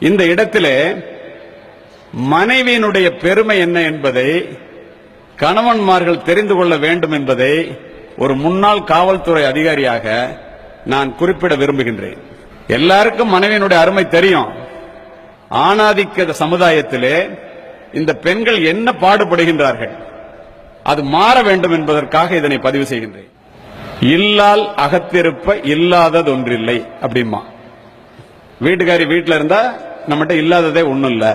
இந்த இடத்திலே மனைவியினுடைய பெருமை என்ன என்பதை கணவன்மார்கள் தெரிந்து கொள்ள வேண்டும் என்பதை ஒரு முன்னாள் காவல்துறை அதிகாரியாக நான் குறிப்பிட விரும்புகின்றேன். எல்லாருக்கும் மனைவியினுடைய அருமை தெரியும். ஆணாதிக்க சமுதாயத்திலே இந்த பெண்கள் என்ன பாடுபடுகின்றார்கள், அது மாற வேண்டும் என்பதற்காக இதனை பதிவு செய்கின்றேன். இல்லால் அகத்திருப்ப இல்லாததொன்றில்லை அப்படிமா. வீட்டுக்காரி வீட்டில் இருந்தா நம்மகிட்ட இல்லாததே ஒண்ணும் இல்ல.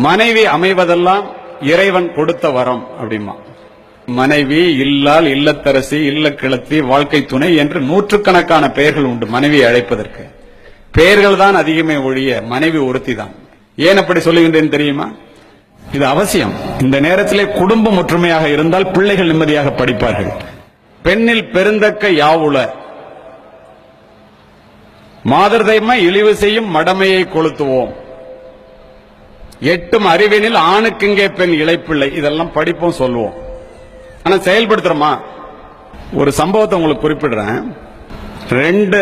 மனைவி அமைவதெல்லாம் இறைவன் கொடுத்த வரம் அப்படிமா. மனைவி, இல்லால், இல்லத்தரசி, இல்ல கிளத்தி, வாழ்க்கை துணை என்று நூற்றுக்கணக்கான பெயர்கள் உண்டு மனைவியை அழைப்பதற்கு. பெயர்கள் தான் அதிகமே ஒழிய மனைவி ஒருத்தி தான். ஏன் அப்படி சொல்லுகின்றேன் தெரியுமா? இது அவசியம். இந்த நேரத்திலே குடும்பம் ஒற்றுமையாக இருந்தால் பிள்ளைகள் நிம்மதியாக படிப்பார்கள். பெண்ணில் பெருந்தக்க யாவுள மாதர்தைமை இழிவு செய்யும் மடமையை கொளுத்துவோம். எட்டும் அறிவினில் ஆணுக்குங்கே பெண் இளைப்பிள்ளை. இதெல்லாம் படிப்போம், சொல்லுவோம். ஆனா செயல்படுத்துறோமா? ஒரு சம்பவத்தை உங்களுக்கு குறிப்பிடுறேன். 2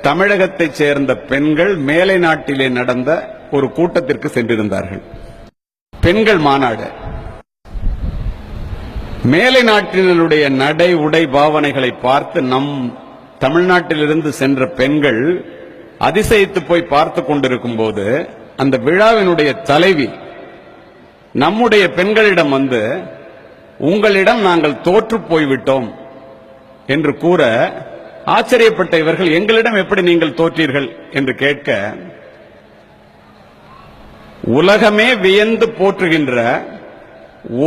தமிழகத்தைச் சேர்ந்த பெண்கள் மேலை நாட்டிலே நடந்த ஒரு கூட்டத்திற்கு சென்றிருந்தார்கள். பெண்கள் மாநாடு. மேலை நாட்டினருடைய நடை உடை பாவனைகளை பார்த்து நம் தமிழ்நாட்டிலிருந்து சென்ற பெண்கள் அதிசயித்து போய் பார்த்து கொண்டிருக்கும் போது அந்த விழாவினுடைய தலைவி நம்முடைய பெண்களிடம் வந்து, உங்களிடம் நாங்கள் தோற்று போய்விட்டோம் என்று கூற ஆச்சரியப்பட்ட இவர்கள், எங்களிடம் எப்படி நீங்கள் தோற்றீர்கள் என்று கேட்க, உலகமே வியந்து போற்றுகின்ற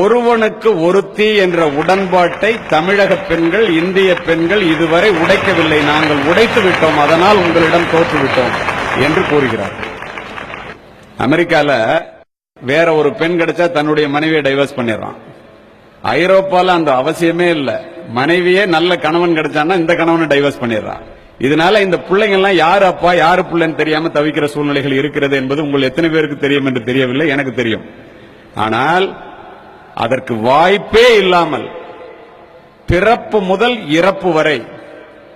ஒருவனுக்கு ஒருத்தி என்ற உடன்பாட்டை தமிழக பெண்கள், இந்திய பெண்கள் இதுவரை உடைக்கவில்லை. நாங்கள் உடைத்து விட்டோம், அதனால் உங்களிடம் தோற்றுவிட்டோம் என்று கூறுகிறார்கள். அமெரிக்கால வேற ஒரு பெண் கிடைச்சா தன்னுடைய மனைவியை டைவர்ஸ் பண்ணிடுறான். ஐரோப்பால அந்த அவசியமே இல்லை. மனைவியே நல்ல கணவன் கிடைச்சான்னா இந்த கணவனை டைவர்ஸ் பண்ணிடுறான். இதனால இந்த பிள்ளைங்க எல்லாம் யாரு அப்பா யாரு பிள்ளைன்னு தெரியாம தவிக்கிற சூழ்நிலைகள் இருக்கிறது என்பது உங்கள் எத்தனை பேருக்கு தெரியும் என்று தெரியவில்லை, எனக்கு தெரியும். ஆனால் அதற்கு வாய்ப்பே இல்லாமல் பிறப்பு முதல் இறப்பு வரை,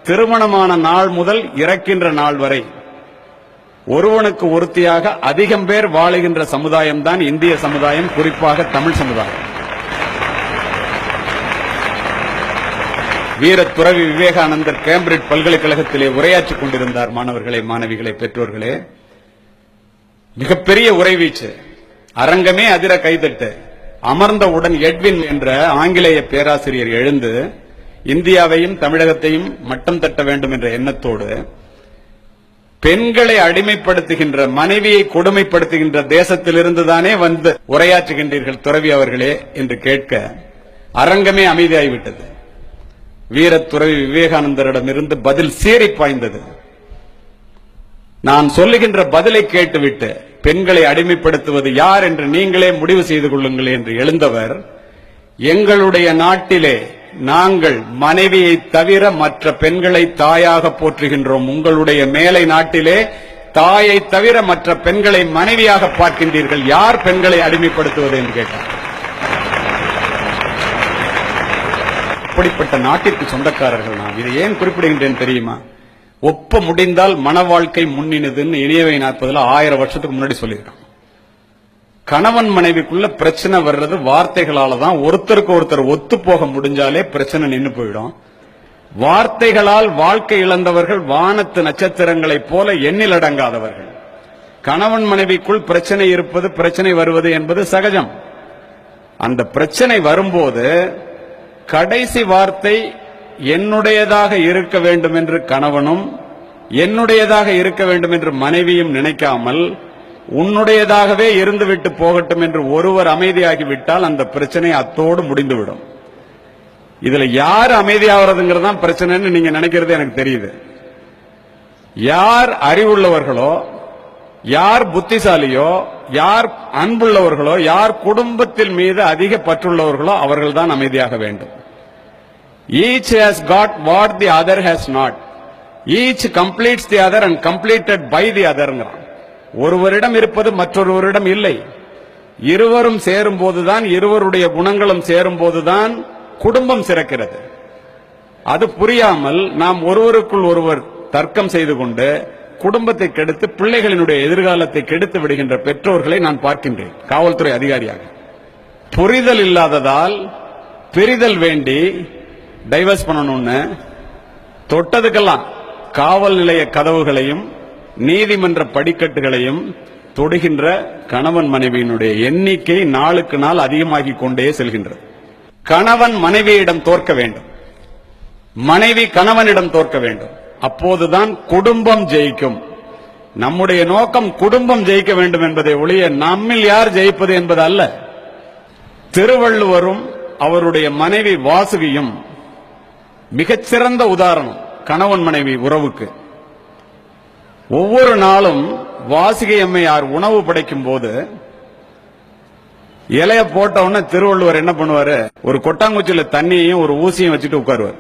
திருமணமான நாள் முதல் இறக்கின்ற நாள் வரை ஒருவனுக்கு ஒருத்தியாக அதிகம் பேர் வாழுகின்ற சமுதாயம் தான் இந்திய சமுதாயம், குறிப்பாக தமிழ் சமுதாயம். வீர துறவி விவேகானந்தர் கேம்பிரிட்ஜ் பல்கலைக்கழகத்திலே உரையாற்றிக் கொண்டிருந்தார். மாணவர்களே, மாணவிகளே, பெற்றோர்களே, மிகப்பெரிய உரைவீச்சு. அரங்கமே அதிர கைதட்டு. அமர்ந்தவுடன் எட்வின் என்ற ஆங்கிலேய பேராசிரியர் எழுந்து இந்தியாவையும் தமிழகத்தையும் மட்டம் தட்ட வேண்டும் என்ற எண்ணத்தோடு, பெண்களை அடிமைப்படுத்துகின்ற, மனைவியை கொடுமைப்படுத்துகின்ற தேசத்திலிருந்துதானே வந்து உரையாற்றுகின்றீர்கள் துறவி அவர்களே என்று கேட்க அரங்கமே அமைதியாகிவிட்டது. வீர துறவி விவேகானந்தரிடமிருந்து பதில் சீறி பாய்ந்தது. நான் சொல்லுகின்ற பதிலை கேட்டுவிட்டு பெண்களை அடிமைப்படுத்துவது யார் என்று நீங்களே முடிவு செய்து கொள்ளுங்கள் என்று எழுந்தவர், எங்களுடைய நாட்டிலே நாங்கள் மனைவியை தவிர மற்ற பெண்களை தாயாக போற்றுகின்றோம். உங்களுடைய மேலை நாட்டிலே தாயை தவிர மற்ற பெண்களை மனைவியாக பார்க்கின்றீர்கள். யார் பெண்களை அடிமைப்படுத்துவது என்று கேட்டார். அப்படிப்பட்ட நாட்டிற்கு சொந்தக்காரர்கள் நாம். இதை ஏன் குறிப்பிடுகின்றேன் தெரியுமா? ஒப்ப முடிந்தால் மன வாழ்க்கை முன்னினதுன்னு இனியவை 40 1000 வருஷத்துக்கு முன்னாடி சொல்லியிருக்கான். கணவன் மனைவிக்குள்ள பிரச்சனை வர்றது வார்த்தைகளால தான். ஒருத்தருக்கு ஒருத்தர் ஒத்து போக முடிஞ்சாலே பிரச்சனை நின்று போயிடும். வார்த்தைகளால் வாழ்க்கை இழந்தவர்கள் வானத்து நட்சத்திரங்களைப் போல எண்ணில் அடங்காதவர்கள். கணவன் மனைவிக்குள் பிரச்சனை இருப்பது, பிரச்சனை வருவது என்பது சகஜம். அந்த பிரச்சனை வரும்போது கடைசி வார்த்தை என்னுடையதாக இருக்க வேண்டும் என்று கணவனும், என்னுடையதாக இருக்க வேண்டும் என்று மனைவியும் நினைக்காமல் உன்னுடையதாகவே இருந்துவிட்டு போகட்டும் என்று ஒருவர் அமைதியாகிவிட்டால் அந்த பிரச்சனை அத்தோடு முடிந்துவிடும். இதுல யார் அமைதியாகிறதுங்கிறதான் பிரச்சனைன்னு நீங்க நினைக்கிறது எனக்கு தெரியுது. யார் அறிவுள்ளவர்களோ, யார் புத்திசாலியோ, யார் அன்புள்ளவர்களோ, யார் குடும்பத்தில் மீது அதிக பற்றுள்ளவர்களோ அவர்கள்தான் அமைதியாக வேண்டும். Each has got what the other has not. Each completes the other and completed by the other. ஒருவரிடம் இருப்பது மற்றொருவரிடம் இல்லை. இருவரும் சேரும் போதுதான், இருவருடைய குணங்களும் சேரும் போதுதான் குடும்பம் சிறக்கிறது. அது புரியாமல் நாம் ஒருவருக்குள் ஒருவர் தர்க்கம் செய்து கொண்டு குடும்பத்தை கெடுத்து பிள்ளைகளினுடைய எதிர்காலத்தை கெடுத்து விடுகின்ற பெற்றோர்களை நான் பார்க்கின்றேன் காவல்துறை அதிகாரியாக. புரிதல் இல்லாததால் பிரிதல் வேண்டி டைவர்ஸ் பண்ணணும்னு தொட்டதுக்கெல்லாம் காவல் நிலைய கதவுகளையும் நீதிமன்ற படிக்கட்டுகளையும் தொடுகின்ற கணவன் மனைவியினுடைய எண்ணிக்கை நாளுக்கு நாள் அதிகமாகிக் கொண்டே செல்கின்றது. கணவன் மனைவியிடம் தோற்க வேண்டும், மனைவி கணவனிடம் தோற்க வேண்டும். அப்போதுதான் குடும்பம் ஜெயிக்கும். நம்முடைய நோக்கம் குடும்பம் ஜெயிக்க வேண்டும் என்பதை ஒழிய நம்மில் யார் ஜெயிப்பது என்பது அல்ல. திருவள்ளுவரும் அவருடைய மனைவி வாசுகியும் மிகச்சிறந்த உதாரணம் கணவன் மனைவி உறவுக்கு. ஒவ்வொரு நாளும் வாசுகி அம்மையார் உணவு படைக்கும் போது இலைய போட்ட உடனே திருவள்ளுவர் என்ன பண்ணுவாரு, ஒரு கொட்டாங்குச்சியில தண்ணியையும் ஒரு ஊசியும் வச்சுட்டு உட்காருவார்.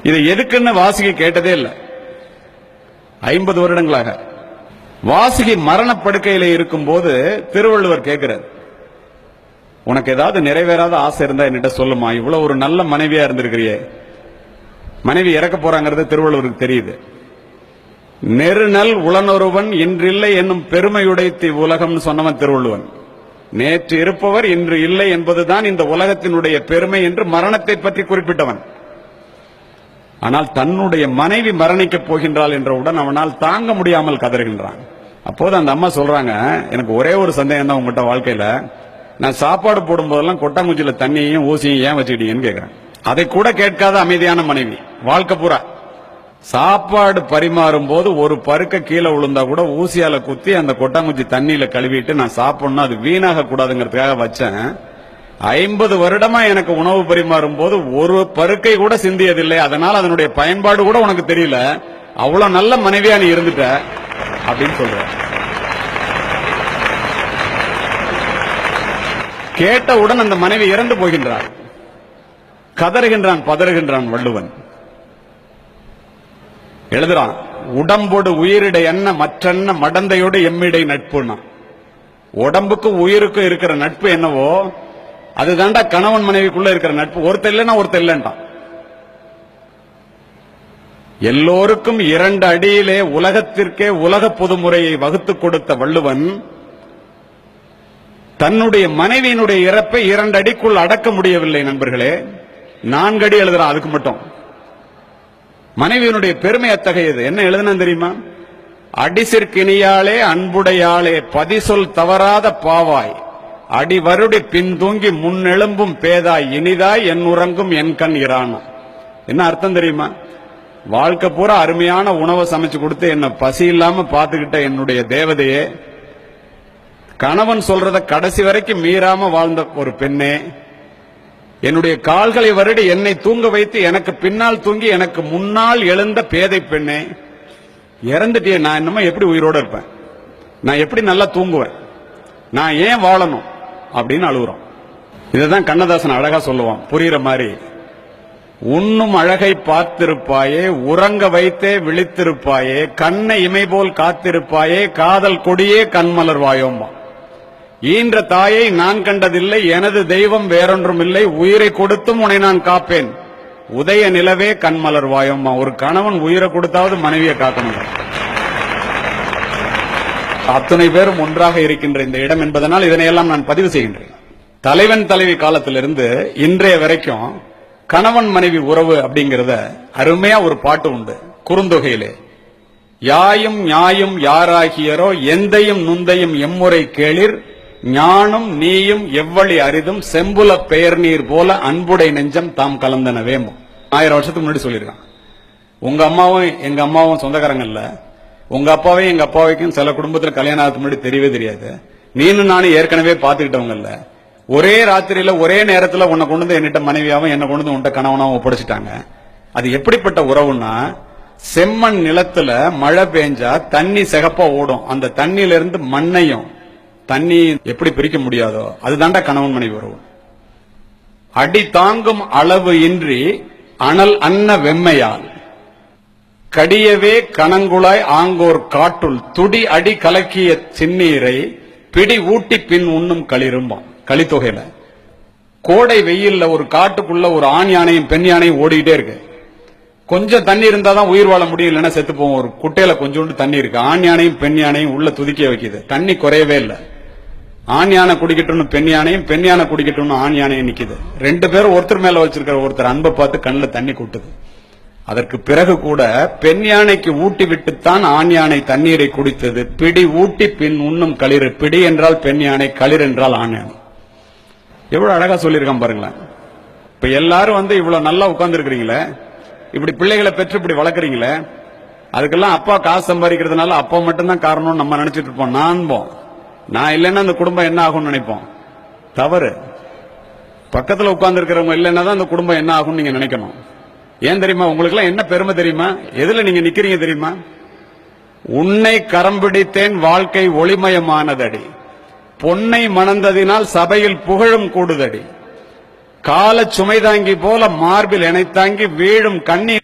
இதை எதுக்குன்னு வாசுகி கேட்டதே இல்லை 50 வருடங்களாக. வாசுகி மரணப்படுக்கையில இருக்கும் போது திருவள்ளுவர் கேட்கிறார், உனக்கு ஏதாவது நிறைவேறாத ஆசை இருந்தா என்னிட்ட சொல்லுமா, இவ்வளவு ஒரு நல்ல மனைவியா இருந்திருக்கிறியே. மனைவி இறக்க போறாங்கிறது திருவள்ளுவருக்கு தெரியுது. நெருநல் உளனொருவன் இன்றில்லை என்னும் பெருமையுடைத்தி உலகம் சொன்னவன் திருவள்ளுவன். நேற்று இருப்பவர் இன்று இல்லை என்பதுதான் இந்த உலகத்தினுடைய பெருமை என்று மரணத்தை பற்றி குறிப்பிட்டவன். ஆனால் தன்னுடைய மனைவி மரணிக்கப் போகின்றாள் என்றவுடன் அவனால் தாங்க முடியாமல் கதறுகின்றான். அப்போது அந்த அம்மா சொல்றாங்க, எனக்கு ஒரே ஒரு சந்தேகம் தான் உங்ககிட்ட வாழ்க்கையில, நான் சாப்பாடு போடும் போதெல்லாம் கொட்டாங்குச்சியில தண்ணியையும் ஊசியும் ஏன் வச்சுக்கிட்டீங்கன்னு கேட்கிறேன். அதை கூட கேட்காத அமைதியான மனைவி. வாழ்க்கை பூரா சாப்பாடு பரிமாறும் போது ஒரு பருக்க கீழே விழுந்தா கூட ஊசியால குத்தி அந்த கொட்டாங்குச்சி தண்ணியில கழுவிட்டு நான் சாப்பிடணும், அது வீணாக கூடாதுங்கிறதுக்காக வச்சேன். 50 வருடமா எனக்கு உணவு பரிமாறும் போது ஒரு பருக்கை கூட சிந்தியதில்லை, அதனால அதனுடைய பயன்பாடு கூட உனக்கு தெரியல, அவ்வளவு நல்ல மனைவியா நீ இருந்துட்ட அப்படின்னு சொல்ற. கேட்டவுடன் அந்த மனைவி இறந்து போகின்றார். கதறுகின்றான், பதறுகின்றான் வள்ளுவன். எழுதுறான், உடம்போடு உயிரிடை என்ன மற்றென்ன மடந்தையோடு எம்மிடை நட்புனா. உடம்புக்கு உயிருக்கும் இருக்கிற நட்பு என்னவோ அதுதான்டா கணவன் மனைவிக்குள்ள இருக்கிற நட்பு. ஒருத்தர் இல்லைன்னா ஒருத்தர் இல்லைன்றான். எல்லோருக்கும் 2 அடியிலே உலகத்திற்கே உலக பொதுமுறையை வகுத்துக் கொடுத்த வள்ளுவன் தன்னுடைய மனைவியினுடைய இறப்பை 2 அடிக்குள் அடக்க முடியவில்லை நண்பர்களே. 4 அடி எழுதுறான் அதுக்கு மட்டும். மனைவியினுடைய பெருமை அத்தகையது. என்ன எழுதுனா தெரியுமா? அடிசிற்கினியாளே அன்புடையாளே பதிசொல் தவறாத பாவாய் அடி வருடி பின் தூங்கி முன்னெழும்பும் பேதாய் இனிதாய் என் உறங்கும் என் கண் இரானா. என்ன அர்த்தம் தெரியுமா? வாழ்க்கை பூரா அருமையான உணவை சமைச்சு கொடுத்து என்ன பசி இல்லாம பாத்துக்கிட்ட என்னுடைய தேவதையே, கணவன் சொல்றத கடைசி வரைக்கும் மீறாம வாழ்ந்த ஒரு பெண்ணே, என்னுடைய கால்களை வருடி என்னை தூங்க வைத்து எனக்கு பின்னால் தூங்கி எனக்கு முன்னால் எழுந்த பேதை பெண்ணே, இறந்துட்டியே, நான் என்னமோ எப்படி உயிரோட இருப்பேன், நான் எப்படி நல்லா தூங்குவேன், நான் ஏன் வாழணும் அப்படின்னு அழுகுறோம். இதுதான் கண்ணதாசன் அழகா சொல்லுவான் புரியுற மாதிரி. உண்ணும் அழகை பார்த்திருப்பாயே, உறங்க வைத்தே விழித்திருப்பாயே, கண்ணை இமை போல் காத்திருப்பாயே, காதல் கொடியே கண்மலர் வாயோம்பா. ஈன்ற தாயை நான் கண்டதில்லை, எனது தெய்வம் வேறொன்றும் இல்லை, உயிரை கொடுத்தும் உன்னை நான் காப்பேன், உதய நிலவே கண்மலர் வாயோம்மா. ஒரு கணவன் உயிரை கொடுத்தாவது மனைவியை காக்கணும். அத்தனை பேரும் ஒன்றாக இருக்கின்ற இந்த இடம் என்பதனால் இதனையெல்லாம் நான் பதிவு செய்கின்றேன். தலைவன் தலைவி காலத்திலிருந்து இன்றைய வரைக்கும் கணவன் மனைவி உறவு அப்படிங்கறத அருமையா ஒரு பாட்டு உண்டு குறுந்தொகையிலே. யாயும் ஞாயும் யாராகியரோ எந்தையும் நுந்தையும் எம்முறை கேளிர், ஞானும் நீயும் எவ்வளி அரிதும் செம்புல பெயர் நீர் போல அன்புடை நெஞ்சம் தாம் கலந்தனவே. 1000 வருஷத்துக்கு முன்னாடி சொல்லியிருக்கான். உங்க அம்மாவும் எங்க அம்மாவும் சொந்தக்காரங்க இல்ல, உங்க அப்பாவையும் எங்க அப்பாவைக்கும் சில குடும்பத்தில் கல்யாணம் ஆகிறதுக்கு முன்னாடி தெரியவே தெரியாது, நீனும் நானும் ஏற்கனவே பாத்துக்கிட்டவங்க இல்ல, ஒரே ராத்திரியில ஒரே நேரத்தில் உன்னை கொண்டு வந்து என்னிட்ட மனைவியாவும் என்ன கொண்டு வந்து உன்ட்ட கணவனாவும் ஒப்படைச்சிட்டாங்க. அது எப்படிப்பட்ட உறவுன்னா, செம்மண் நிலத்துல மழை பெஞ்சா தண்ணி சிகப்பா ஓடும், அந்த தண்ணியில இருந்து மண்ணையும் தண்ணி எப்படி பிரிக்க முடியாதோ அதுதான்டா கணவன் மனைவி உறவு. அடி தாங்கும் அளவு இன்றி அனல் அன்ன வெம்மையால் கடியவே கணங்குழாய் ஆங்கோர் காட்டுள் துடி அடி கலக்கிய சின்னீரை பிடி ஊட்டி பின் உண்ணும் களிரும்பான். களித்தொகையில கோடை வெயில்ல ஒரு காட்டுக்குள்ள ஒரு ஆண் யானையும் பெண் யானையும் ஓடிக்கிட்டே இருக்கு. கொஞ்சம் தண்ணி இருந்தாதான் உயிர் வாழ முடியும், இல்லைன்னா செத்து போவோம். ஒரு குட்டையில கொஞ்சோண்டு தண்ணி இருக்கு, ஆண் யானையும் பெண் யானையும் உள்ள துதிக்க வைக்குது, தண்ணி குறையவே இல்லை. ஆண் யானை குடிக்கட்டும்னு பெண் யானையும், பெண் யானை குடிக்கட்டும்னு ஆண் யானையும் நிக்குது. ரெண்டு பேரும் ஒருத்தர் மேல வச்சிருக்கிற ஒருத்தர் அன்பை பார்த்து கண்ணில் தண்ணி கூட்டுது. அதற்கு பிறகு கூட பெண் யானைக்கு ஊட்டி விட்டுத்தான் ஆண் யானை தண்ணீரை குடித்தது. பிடி ஊட்டி பின் உண்ணும் களிறு. பிடி என்றால் பெண் யானை, களிர் என்றால் ஆண் யானை. எவ்வளவு அழகா சொல்லியிருக்கான் பாருங்களேன். இப்ப எல்லாரும் இவ்வளவு நல்லா உட்கார்ந்து இருக்கிறீங்களே, இப்படி பிள்ளைகளை பெற்று இப்படி வளர்க்குறீங்களே, அதுக்கெல்லாம் அப்பா காசு சம்பாதிக்கிறதுனால அப்பா மட்டும்தான் காரணம் நம்ம நினைச்சிட்டு இருப்போம். நான் இல்லைன்னா அந்த குடும்பம் என்ன ஆகும்னு நினைப்போம். தவறு. பக்கத்துல உட்கார்ந்து இருக்கிறவங்க இல்லைன்னா தான் அந்த குடும்பம் என்ன ஆகும்னு நீங்க நினைக்கணும். ஏன் தெரியுமா? உங்களுக்கு எல்லாம் என்ன பெருமை தெரியுமா? எதுல நீங்க நிக்கிறீங்க தெரியுமா? உன்னை கரம் பிடித்தேன் வாழ்க்கை ஒளிமயமானதடி, பொன்னை மணந்ததினால் சபையில் புகழும் கூடுதடி, கால சுமைதாங்கி போல மார்பில் இணைத்தாங்கி வீழும் கண்ணீர்